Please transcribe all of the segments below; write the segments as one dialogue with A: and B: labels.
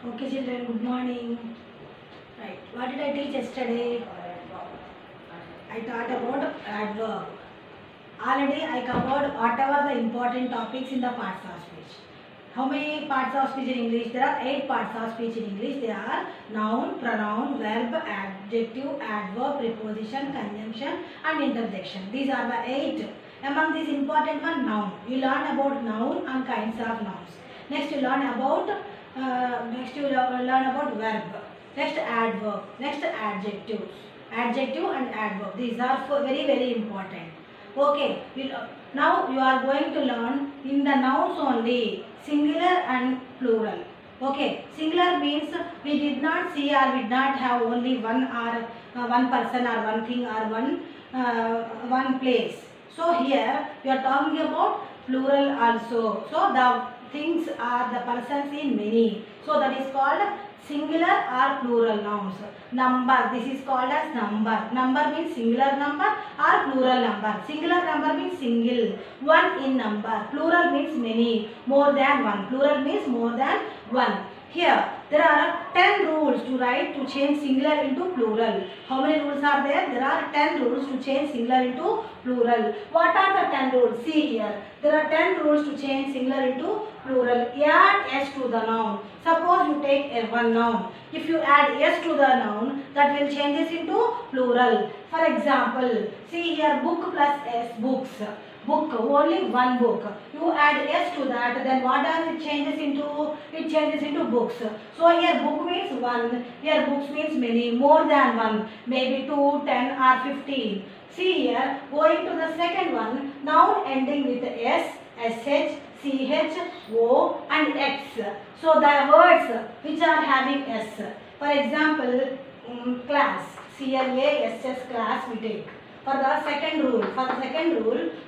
A: Okay, children, good morning. Right, what did I teach yesterday? I taught about adverb. Already I covered whatever the important topics in the parts of speech. How many parts of speech in English? There are 8 parts of speech in English. They are noun, pronoun, verb, adjective, adverb, preposition, conjunction and interjection. These are the 8. Among these important one, noun. You learn about noun and kinds of nouns. Next you learn about verb. Next adverb. Next adjective. Adjective and adverb. These are very important. Okay. Now you are going to learn in the nouns only singular and plural. Okay. Singular means we did not see or we did not have only one or one person or one thing or one place. So here we are talking about plural also. So the things are the persons in many. So that is called singular or plural nouns. Number, this is called as number. Number means singular number or plural number. Singular number means single, one in number. Plural means many, more than one. Plural means more than one. Here there are 10 rules to change singular into plural. How many rules are there? There are 10 rules to change singular into plural. What are the 10 rules? See here. There are 10 rules to change singular into plural. Add s to the noun. Suppose you take one noun. If you add s to the noun, that will change it into plural. For example, see here, book plus s, books. Book, only one book. You add s to that, then what does it changes into? It changes into books. So here book means one, here books means many, more than one, maybe 2, 10 or 15. See here, going to the second one, noun ending with s, sh, ch, o and x. So the words which are having s. For example, class, CLASS, class we take. For the second rule,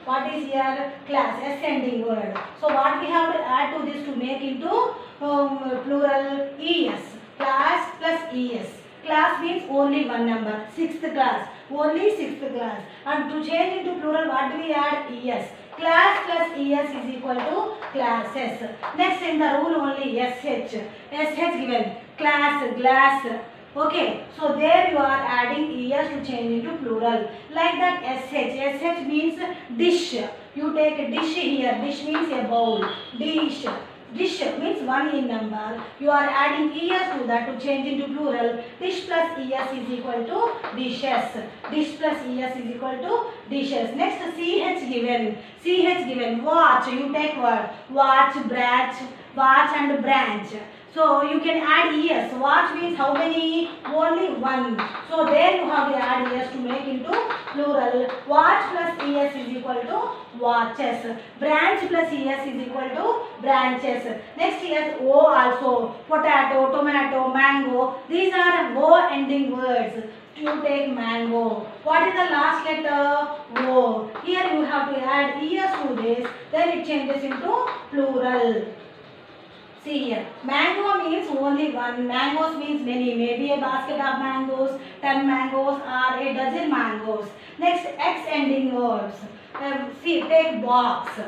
A: what is here? Class, s ending word. So what we have to add to this to make into plural? Es. Class plus es. Class means only one number, 6th class, only 6th class. And to change into plural, what do we add? Es. Class plus es is equal to classes. Next in the rule only sh. Sh given. Class, glass. Okay, so there you are adding es to change into plural. Like that sh. Sh means dish. You take a dish here. Dish means a bowl. Dish. Dish means one in number. You are adding es to that to change into plural. Dish plus es is equal to dishes. Dish plus es is equal to dishes. Next ch given. Ch given. Watch. You take word. Watch, branch. Watch and branch. So you can add es. Watch means how many? Only one. So there you have to add es to make into plural. Watch plus es is equal to watches. Branch plus es is equal to branches. Next es o also. Potato, tomato, mango. These are o ending words. You take mango. What is the last letter? O. Here you have to add es to this. Then it changes into plural. See here, mango means only one, mangoes means many, maybe a basket of mangoes, 10 mangoes or a dozen mangoes. Next, x ending words. See, take box.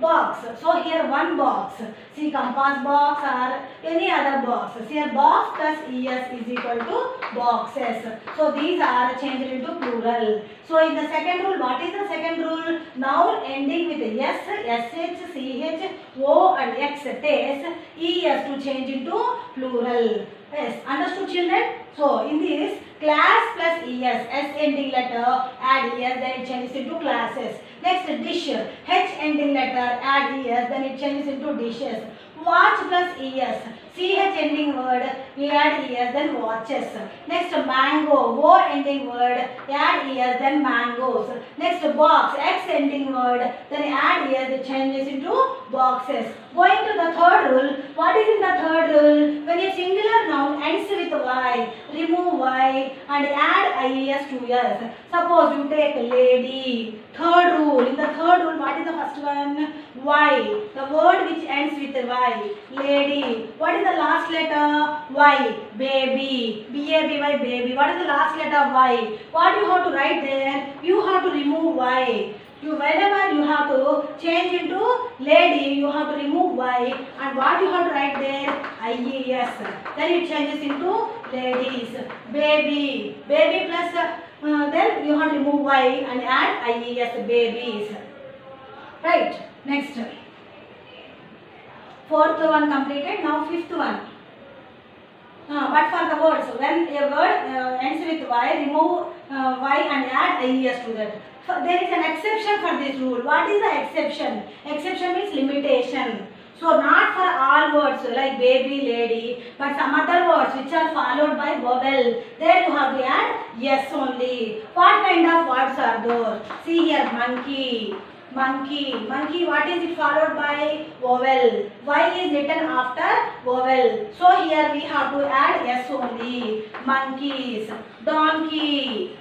A: Box. So here one box. See, compass box or any other box. See here, box plus es is equal to boxes. So these are changed into plural. So in the second rule, what is the second rule? Noun ending with s, sh, ch, o and x takes es to change into plural. Yes, understood children? So in this, class plus es, s ending letter, add es, then it changes into classes. Next, dish, h ending letter, add es, then it changes into dishes. Watch plus es, ch ending word, we add es, then watches. Next, mango, o ending word, add es, then mangoes. Next, box, x ending word, then add es, it changes into boxes. Going to the third rule, what is in the third rule? When a singular noun ends with y, remove y and add ies to s. Suppose you take lady. Third rule, in the third rule, what is the first one? Y. The word which ends with y, lady. What is the last letter? Y. Baby. B-A-B-Y, baby. What is the last letter of y? What you have to write there? You have to remove y. You whenever you have to change into lady, you have to remove y, and what you have to write there? IES. Then it changes into ladies. Baby. Baby plus then you have to remove y and add IES. Babies. Right. Next. Fourth one completed. Now fifth one. But for the words, when a word ends with y, remove y and add IES to that. There is an exception for this rule. What is the exception? Exception means limitation. So not for all words like baby, lady, but some other words which are followed by vowel. There you have to add yes only. What kind of words are those? See here, monkey. Monkey. Monkey, what is it followed by? Vowel. Y is written after vowel. So here we have to add yes only. Monkeys. Donkey.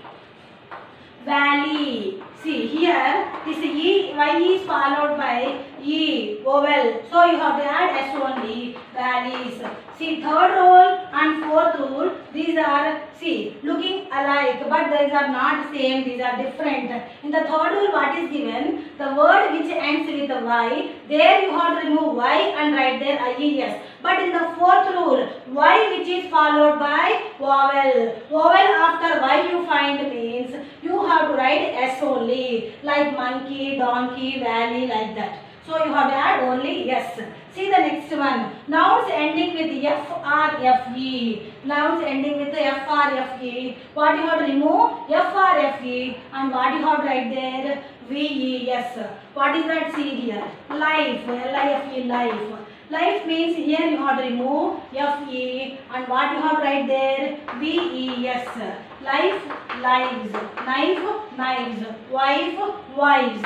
A: Valley. See here, this E, Y is followed by E, vowel. So you have to add S only. Valleys. See, third rule and fourth rule, these are, see, looking alike, but these are not same, these are different. In the third rule, what is given? The word which ends with Y, there you have to remove Y and write there IES. But in the fourth rule, Y which is followed by vowel. Vowel after Y you find means you have to write S only, like monkey, donkey, valley, like that. So you have to add only yes. See the next one. Nouns ending with F or FE. Nouns ending with F or FE. What you have to remove? F or FE. And what you have to write there? VES. What is that? See here. Life. LIFE. Life. Life means here you have to remove FE. And what you have to write there? VES. Life. Lives. Knife. Knives. Wife. Wives.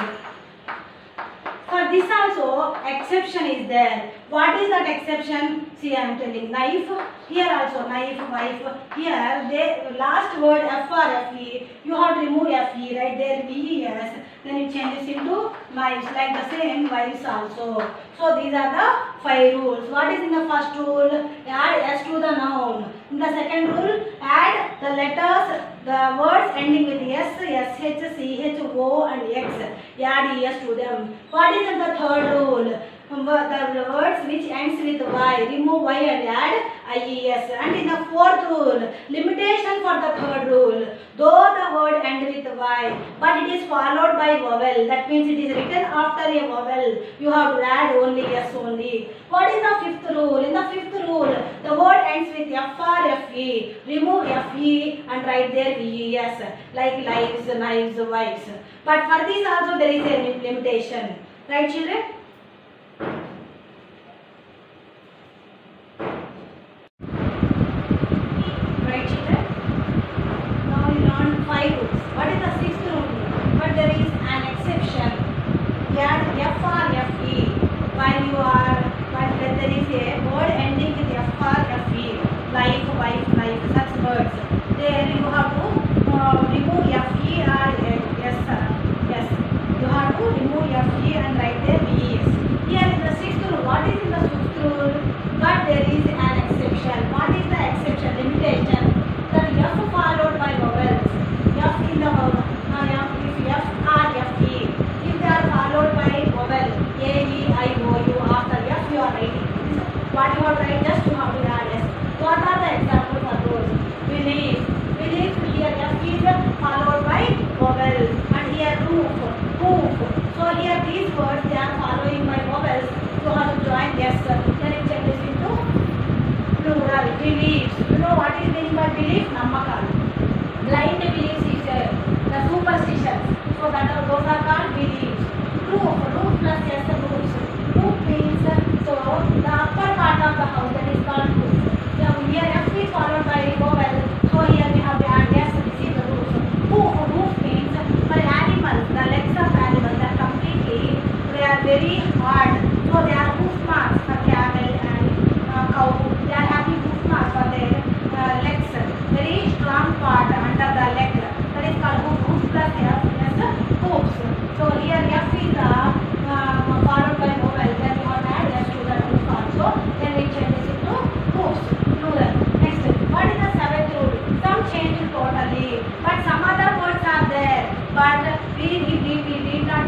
A: For this also exception is there. What is that exception? See, I am telling knife. Here also knife, wife. Here the last word F or FE. You have to remove FE, right there VES. Then it changes into knives, like the same wives also. So these are the 5 rules. What is in the first rule? Add S to the noun. In the second rule, add the letters, the words ending with S, SH, CH, O and X. Add ES to them. What is in the third rule? The words which ends with Y, remove Y and add IES. And in the fourth rule, limitation for the third rule, though the word ends with Y, but it is followed by vowel, that means it is written after a vowel, you have to add only yes only. What is the fifth rule? In the fifth rule, the word ends with F or FE, remove FE and write there VES, like lives, knives, wives. But for this also there is a limitation, right children? Right children? Now we learn 5 rules. What is the 6th rule? But there is an exception. Add F or FE while you are, but there is a word ending with F or FE, life, wife, life, such words. There you have to remove FE or yes. You have to remove FE and write there VES. Here is the 6th rule. What is in the 6th rule? But there is an exception. What is the exception? Limitation. That F followed by vowels. F in the vowel. If F or FE. If they are followed by vowel. A, E, I, O, U. After F you are writing. What you have to write? Just you have to add S. What are the examples for those? Belief. Belief here F is followed by vowel. And here roof. Hoof. So here these words they are following by vowels. You have to join yes. Then it changes into plural. Beliefs. You know what is meaning by belief? Nammakalu. Blind beliefs is the superstitions. So those are called beliefs. Roof. Roof plus yes, roofs. Roof means so the upper part of the house, that is called roof. Now here F is followed by vowel. So here we have to add yes. This is the roof. Hoof. Hoof means for animals, the legs of animals are completely, they are very hard. So they are hoof marks for camel and cow. They are having hoof marks for their legs. Very strong part under the leg. That is called hoof. Hoof plus F plus hoofs. So here F is followed by vowel. Then you have to add S to the hoof also. Then it changes into hoofs. Plural. Next. What is the 7th rule? Some change totally. But some other words are there. But we did not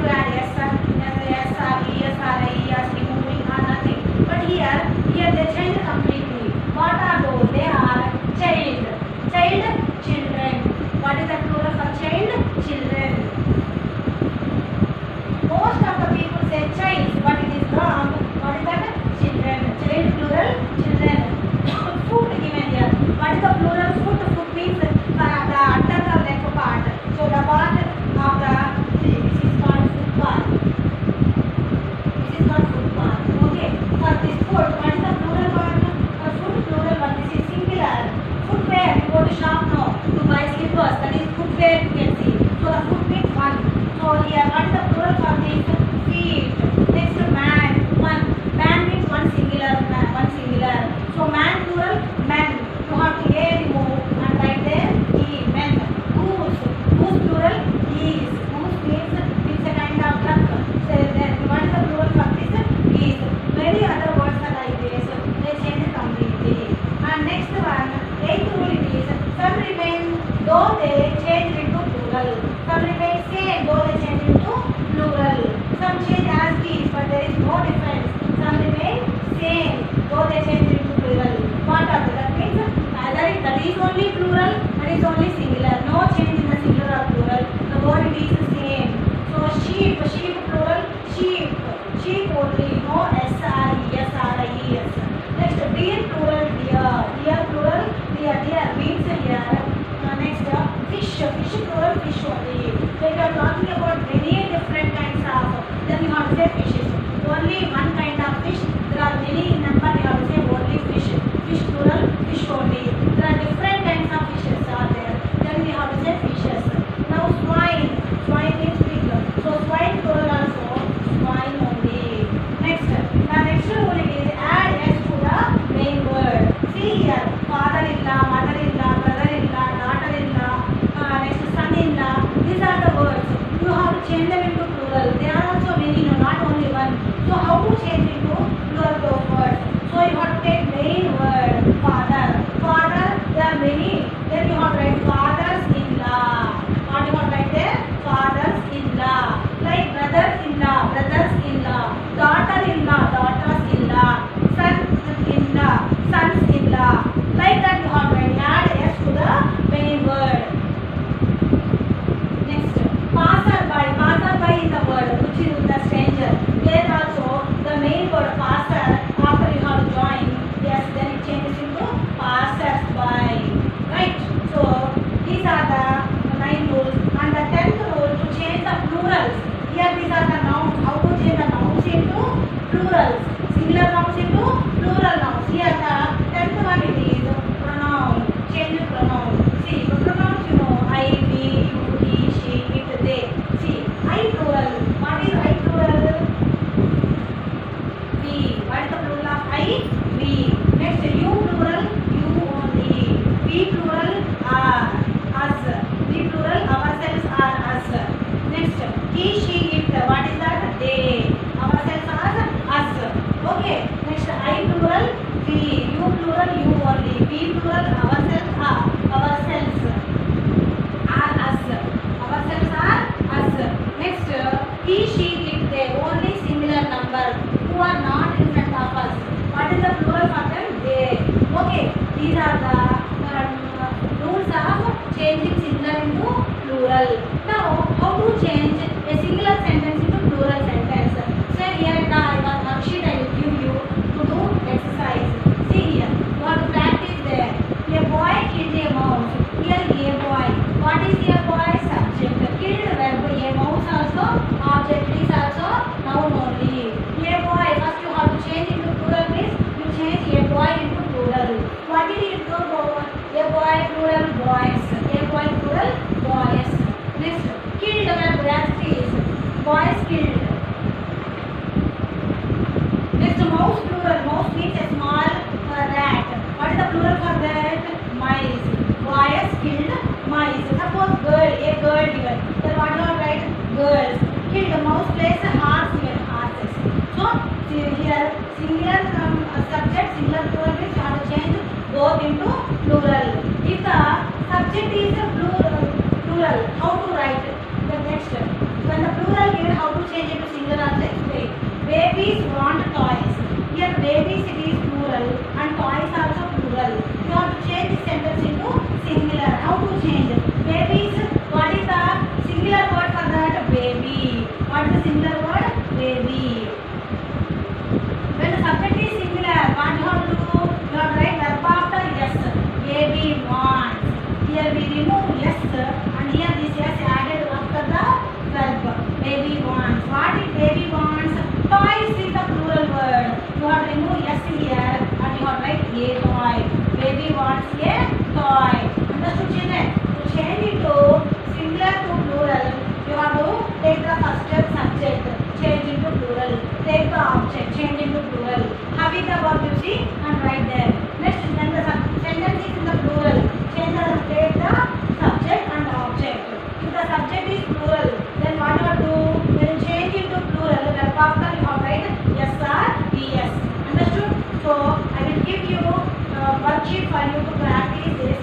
A: though they change into plural. Some remain same, though they change into plural. Some change as these, but there is no difference. Some remain same, though they change into plural. What are they? That means either that is only plural, that is only singular. No change in the singular or plural. The word it is the same. So sheep, sheep plural, sheep, sheep only. No S-R-E-S-R-I-E-S. Next, deer plural, deer, deer plural, deer, deer means here. Next, fish, fish plural, fish only. So if you are talking about many different kinds of, then you have to say fishes. Only one kind of fish. There are many in number. You have to say only fish. Fish plural, fish only. There are different kinds of fishes are there. Then we have to say fishes. Now swine, swine means pig. So swine plural also, swine only. Next, the next rule is add s to the main word. See here, father-in-law, mother-in-law, brother-in-law, daughter-in-law, next son-in-law. These are the words. You have to change them into plural. There are also many, no, not only one. So how to change into plural those words? So you have to take main word, father. Father, there are many. Then you have to write fathers-in-law. What you have to write there? Fathers-in-law. Like brother-in-law, brothers-in-law. Daughter-in-law, daughters-in-law. Son-in-law, sons-in-law. Like that you have to write. Add s to the main word. Next, passerby. Passerby is the word which is the stranger. There also the main word passer. After you have to join, yes, then it changes into passersby. Right? So these are the 9 rules. And the 10th rule to change the plurals. Here these are the nouns. How to change the nouns into plurals? Singular nouns into plural nouns. Here the 10th one it is pronoun. Change pronoun. See, the pronouns you know I, we, you, he, she, it, they. See, I plural. What is I plural? We. What is the plural of I? We. Next, you plural, you only. We plural are us. We plural ourselves are us. Next, he, she, it. What is that? They. Ourselves are us. Okay. Next, I plural, we. You plural, you only. We plural ourselves are ourselves. Are us. Ourselves are us. Next, he, she, it, they. Only singular number who are not in front of us. What is the plural for them? They. Okay. These are the rules of changing singular into plural. Now, how to change a singular sentence into plural sentence? Say here in the worksheet I will give you to do exercise. See here. You have to practice there. A boy killed a mouse. Here a boy. What is a boy? Subject. Killed verb. A mouse also. Object is also noun only. A boy. First you have to change into plural means you change a boy into plural. What did you do? A boy plural boys. A boy plural boys. Next, killed verb as it is. Boys killed. Next, mouse plural. Mouse means a small rat. What is the plural for that? Mice. Boys killed mice. Suppose girl, a girl given. Then what do you write? Girls. Killed. Mouse place a horse given. Horses. So here singular subject, singular plural means you have to change both into plural. If the subject is a plural, how to write? The next, when the plural given, how to change it to singular? Also explain. Babies want toys. Here babies it is plural and toys also plural. You have to change this sentence into singular. How to change? Babies. What is the singular word for that? Baby. What is the singular word? Baby. When the subject is singular, what you have to do? You have to write verb after yes. Baby wants. Here we remove yes and here this yes added after the verb. Baby wants. What is baby wants? Toys is the plural word. You have to remove yes here and you have to write a toy. Baby wants a toy. Understood, children? To change it to singular to plural, you have to take the first step subject, change into plural. Take the object, change into plural. Have it the verb you see and write there. Next, then the sentence is in the plural. Take the subject and object. If the subject is plural, then what you have to do? When you change into plural, then after you have write yes or yes. Understood? So I will give you a worksheet for you to practice this.